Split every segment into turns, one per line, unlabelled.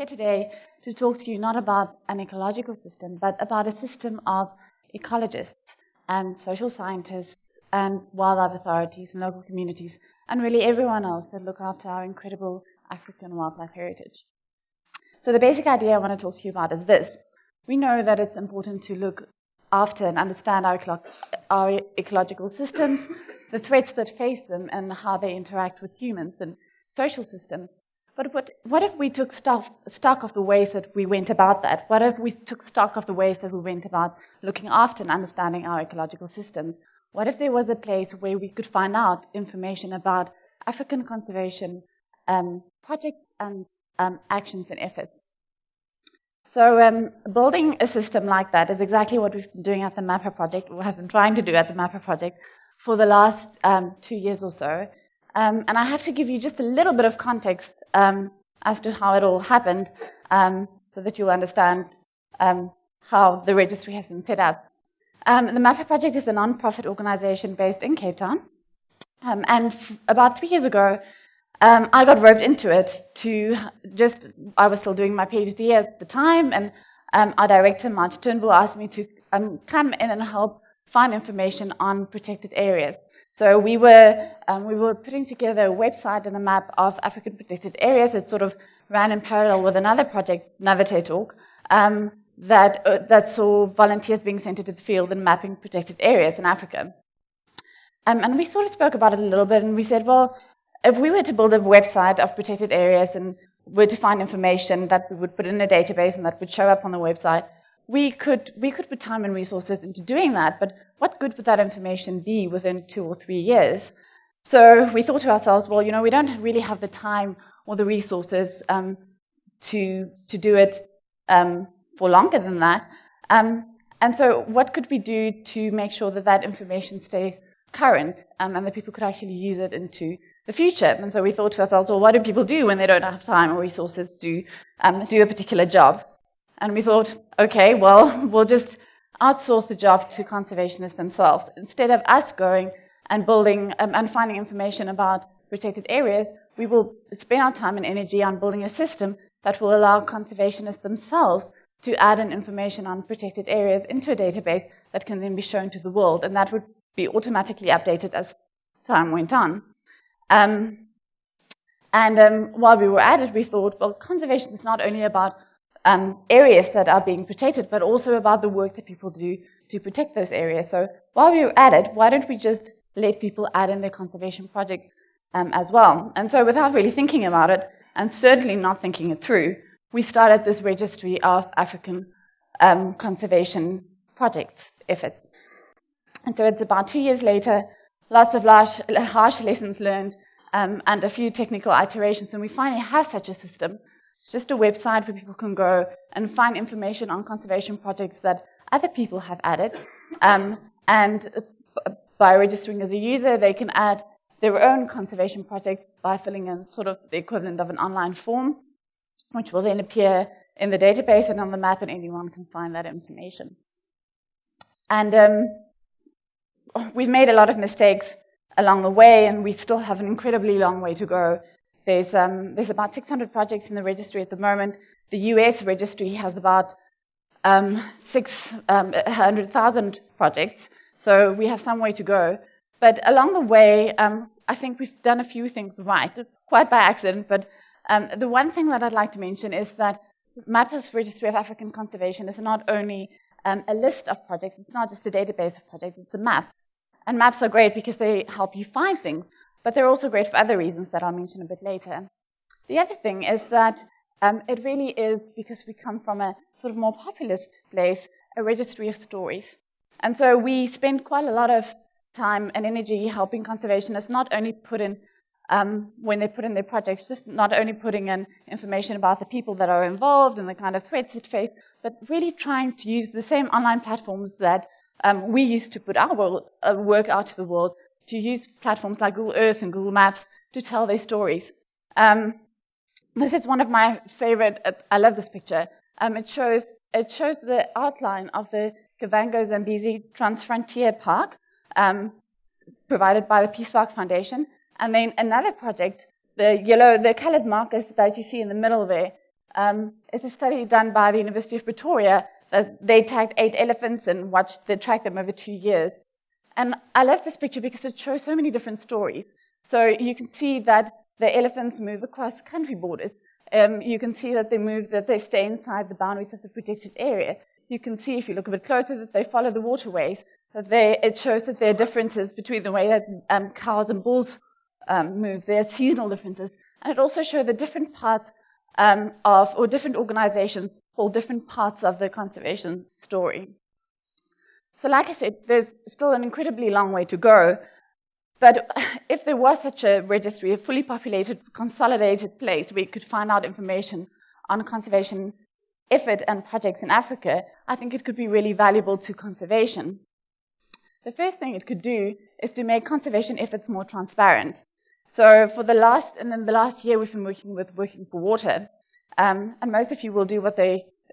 here today to talk to you not about an ecological system, but about a system of ecologists and social scientists and wildlife authorities and local communities, and really everyone else that look after our incredible African wildlife heritage. So the basic idea I want to talk to you about is this. We know that it's important to look after and understand our ecological systems, the threats that face them, and how they interact with humans and social systems. But what if we took stock of the ways that we went about that? What if we took stock of the ways that we went about looking after and understanding our ecological systems? What if there was a place where we could find out information about African conservation projects and actions and efforts? So building a system like that is exactly what we've been doing at the MAPA Project, or have been trying to do at the MAPA Project for the last 2 years or so. And I have to give you just a little bit of context as to how it all happened, so that you'll understand how the registry has been set up. The MAPA Project is a non-profit organization based in Cape Town. And about 3 years ago, I got roped into it I was still doing my PhD at the time, and our director, March Turnbull, asked me to come in and help find information on protected areas. So we were putting together a website and a map of African protected areas. It sort of ran in parallel with another project, another TEDtalk, that saw volunteers being sent into the field and mapping protected areas in Africa. And we sort of spoke about it a little bit, and we said, well, if we were to build a website of protected areas and were to find information that we would put in a database and that would show up on the website, we could put time and resources into doing that, but what good would that information be within 2 or 3 years? So we thought to ourselves, well, we don't really have the time or the resources to do it for longer than that. And so what could we do to make sure that that information stays current and that people could actually use it into the future? And so we thought to ourselves, well, what do people do when they don't have time or resources to do a particular job? And we thought, okay, well, we'll just outsource the job to conservationists themselves. Instead of us going and building and finding information about protected areas, we will spend our time and energy on building a system that will allow conservationists themselves to add in information on protected areas into a database that can then be shown to the world, and that would be automatically updated as time went on. While we were at it, we thought, well, conservation is not only about areas that are being protected, but also about the work that people do to protect those areas. So while we were at it, why don't we just let people add in their conservation projects as well? And so without really thinking about it, and certainly not thinking it through, we started this registry of African conservation projects efforts. And so it's about 2 years later, lots of harsh lessons learned, and a few technical iterations, and we finally have such a system. It's just a website where people can go and find information on conservation projects that other people have added. And by registering as a user, they can add their own conservation projects by filling in sort of the equivalent of an online form, which will then appear in the database and on the map, and anyone can find that information. And we've made a lot of mistakes along the way, and we still have an incredibly long way to go. There's about 600 projects in the registry at the moment. The US registry has about 600,000 projects, so we have some way to go. But along the way, I think we've done a few things right, quite by accident, but the one thing that I'd like to mention is that MAPA's Registry of African Conservation is not only a list of projects, it's not just a database of projects, it's a map. And maps are great because they help you find things, but they're also great for other reasons that I'll mention a bit later. The other thing is that it really is, because we come from a sort of more populist place, a registry of stories. And so we spend quite a lot of time and energy helping conservationists not only put in, when they put in their projects, just not only putting in information about the people that are involved and the kind of threats it face, but really trying to use the same online platforms that we used to put our work out to the world, to use platforms like Google Earth and Google Maps to tell their stories. This is one of my favorite, I love this picture. It shows the outline of the Kavango Zambezi Transfrontier Park, provided by the Peace Park Foundation. And then another project, the colored markers that you see in the middle there, It's a study done by the University of Pretoria. They tagged 8 elephants and tracked them over 2 years. And I love this picture because it shows so many different stories. So you can see that the elephants move across country borders. You can see that they stay inside the boundaries of the protected area. You can see, if you look a bit closer, that they follow the waterways. It shows that there are differences between the way that cows and bulls move. There are seasonal differences. And it also shows the different parts or different organizations hold different parts of the conservation story. So like I said, there's still an incredibly long way to go. But if there was such a registry, a fully populated, consolidated place where you could find out information on conservation effort and projects in Africa, I think it could be really valuable to conservation. The first thing it could do is to make conservation efforts more transparent. So in the last year, we've been working with Working for Water, and most of you will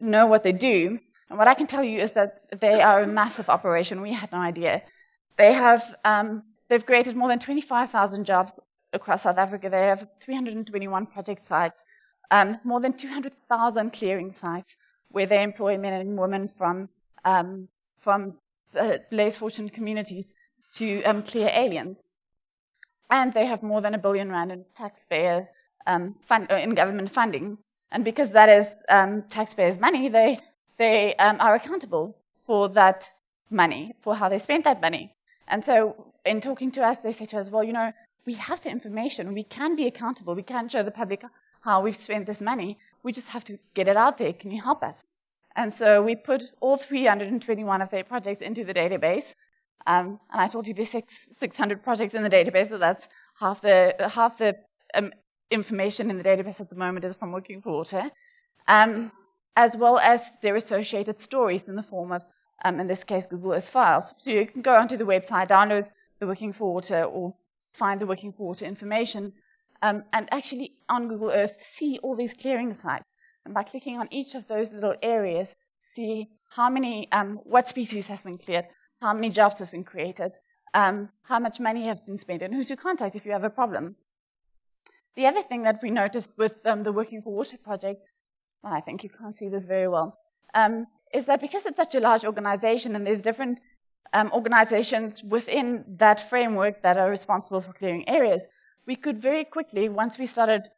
know what they do. And what I can tell you is that they are a massive operation. We had no idea. They've created more than 25,000 jobs across South Africa. They have 321 project sites, more than 200,000 clearing sites where they employ men and women from less fortunate communities to clear aliens. And they have more than R1 billion in taxpayers in government funding. And because that is taxpayers' money, they are accountable for that money, for how they spent that money. And so in talking to us, they say to us, well, we have the information. We can be accountable. We can show the public how we've spent this money. We just have to get it out there. Can you help us? And so we put all 321 of their projects into the database. And I told you there's 600 projects in the database, so that's half the information in the database at the moment is from Working for Water, as well as their associated stories in the form of, in this case, Google Earth files. So you can go onto the website, download the Working for Water, or find the Working for Water information, and actually on Google Earth see all these clearing sites. And by clicking on each of those little areas, see how many, what species have been cleared, how many jobs have been created, how much money has been spent, and who to contact if you have a problem. The other thing that we noticed with the Working for Water project, I think you can't see this very well, is that because it's such a large organization and there's different organizations within that framework that are responsible for clearing areas, we could very quickly, once we started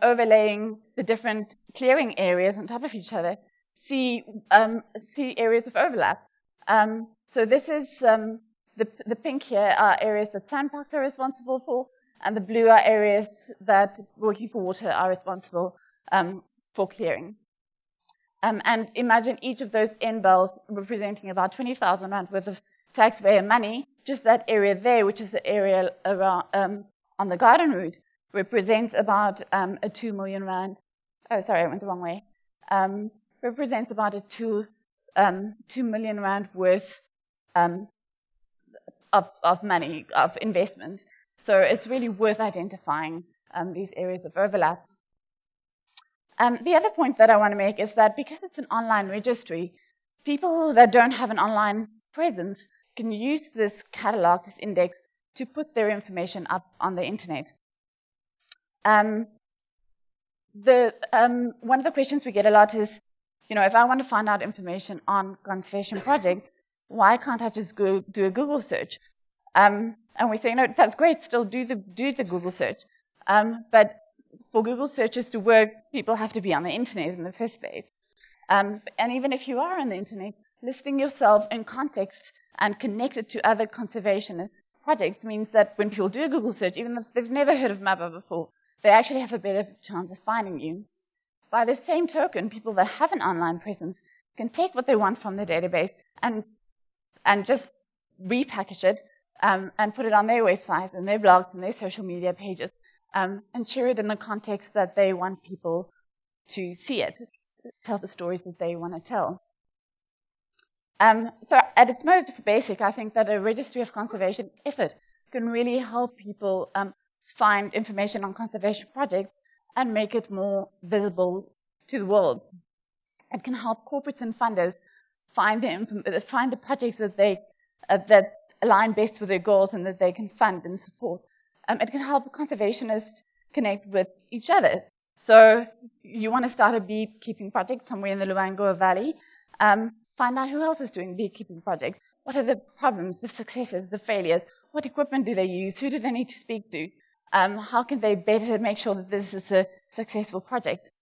overlaying the different clearing areas on top of each other, see areas of overlap. So this is the pink here are areas that sandparks are responsible for, and the blue are areas that Working for Water are responsible for clearing. And imagine each of those end bells representing about 20,000 rand worth of taxpayer money. Just that area there, which is the area around, on the garden route, represents about a 2 million rand. Oh, sorry, I went the wrong way. Represents about a 2 million rand worth of money, of investment. So it's really worth identifying these areas of overlap. The other point that I want to make is that because it's an online registry, people that don't have an online presence can use this catalog, this index, to put their information up on the internet. One of the questions we get a lot is, if I want to find out information on conservation projects, why can't I just go do a Google search? And we say, no, that's great, still do the Google search. But for Google searches to work, people have to be on the internet in the first place. And even if you are on the internet, listing yourself in context and connected to other conservation projects means that when people do a Google search, even if they've never heard of MAPA before, they actually have a better chance of finding you. By the same token, people that have an online presence can take what they want from the database and just repackage it and put it on their websites and their blogs and their social media pages and share it in the context that they want people to see it, tell the stories that they want to tell. So at its most basic, I think that a registry of conservation effort can really help people find information on conservation projects and make it more visible to the world. It can help corporates and funders find the projects that align best with their goals and that they can fund and support. It can help conservationists connect with each other. So you want to start a beekeeping project somewhere in the Luangwa Valley. Find out who else is doing beekeeping projects. What are the problems, the successes, the failures? What equipment do they use? Who do they need to speak to? How can they better make sure that this is a successful project?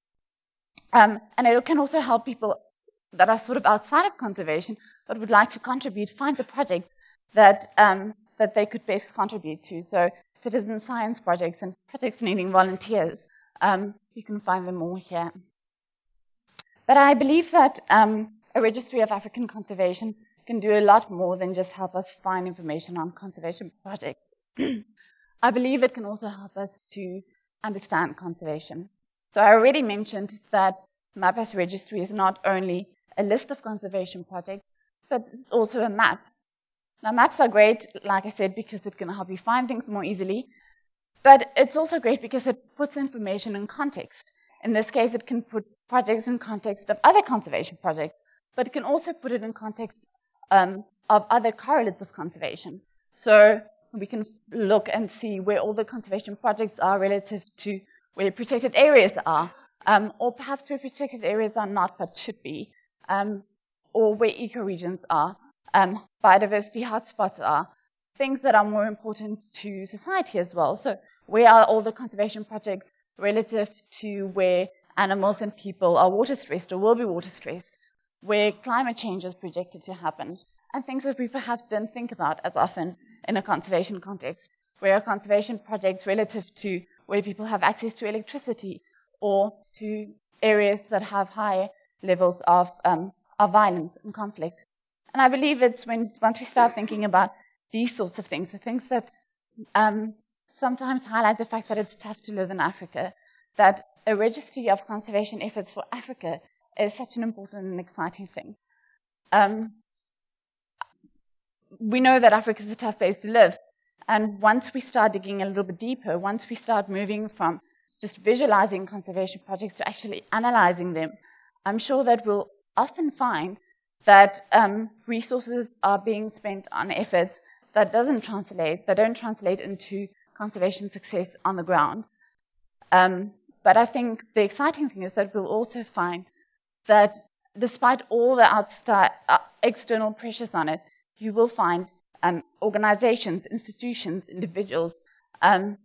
And it can also help people that are sort of outside of conservation but would like to contribute, find the project that they could best contribute to. So citizen science projects and projects needing volunteers, you can find them all here. But I believe that a registry of African conservation can do a lot more than just help us find information on conservation projects. I believe it can also help us to understand conservation. So I already mentioned that MAPA's registry is not only a list of conservation projects, but it's also a map. Now, maps are great, like I said, because it can help you find things more easily, but it's also great because it puts information in context. In this case, it can put projects in context of other conservation projects, but it can also put it in context of other correlates of conservation. So we can look and see where all the conservation projects are relative to where protected areas are, or perhaps where protected areas are not but should be, or where ecoregions are, biodiversity hotspots are, things that are more important to society as well. So where are all the conservation projects relative to where animals and people are water stressed or will be water stressed, where climate change is projected to happen, and things that we perhaps don't think about as often in a conservation context, where are conservation projects relative to where people have access to electricity or to areas that have high levels of violence and conflict. And I believe it's once we start thinking about these sorts of things, the things that sometimes highlight the fact that it's tough to live in Africa, that a registry of conservation efforts for Africa is such an important and exciting thing. We know that Africa is a tough place to live, and once we start digging a little bit deeper, once we start moving from just visualizing conservation projects to actually analyzing them, I'm sure that we'll often find that resources are being spent on efforts that don't translate into conservation success on the ground. But I think the exciting thing is that we'll also find that despite all the external pressures on it, you will find organizations, institutions, individuals, and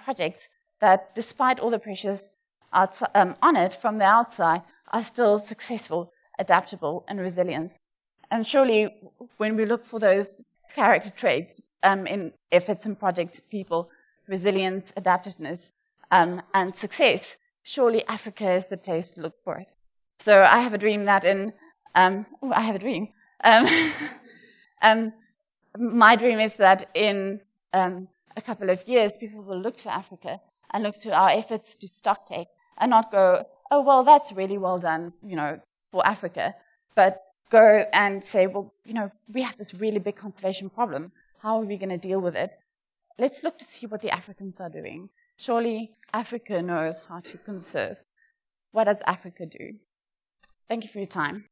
projects that, despite all the pressures on it from the outside, are still successful, adaptable, and resilient. And surely, when we look for those character traits in efforts and projects, people, resilience, adaptiveness, and success, surely Africa is the place to look for it. So I have a dream that my dream is that in a couple of years, people will look to Africa and look to our efforts to stocktake and not go, oh, well, that's really well done, for Africa, but go and say, well, we have this really big conservation problem. How are we going to deal with it? Let's look to see what the Africans are doing. Surely Africa knows how to conserve. What does Africa do? Thank you for your time.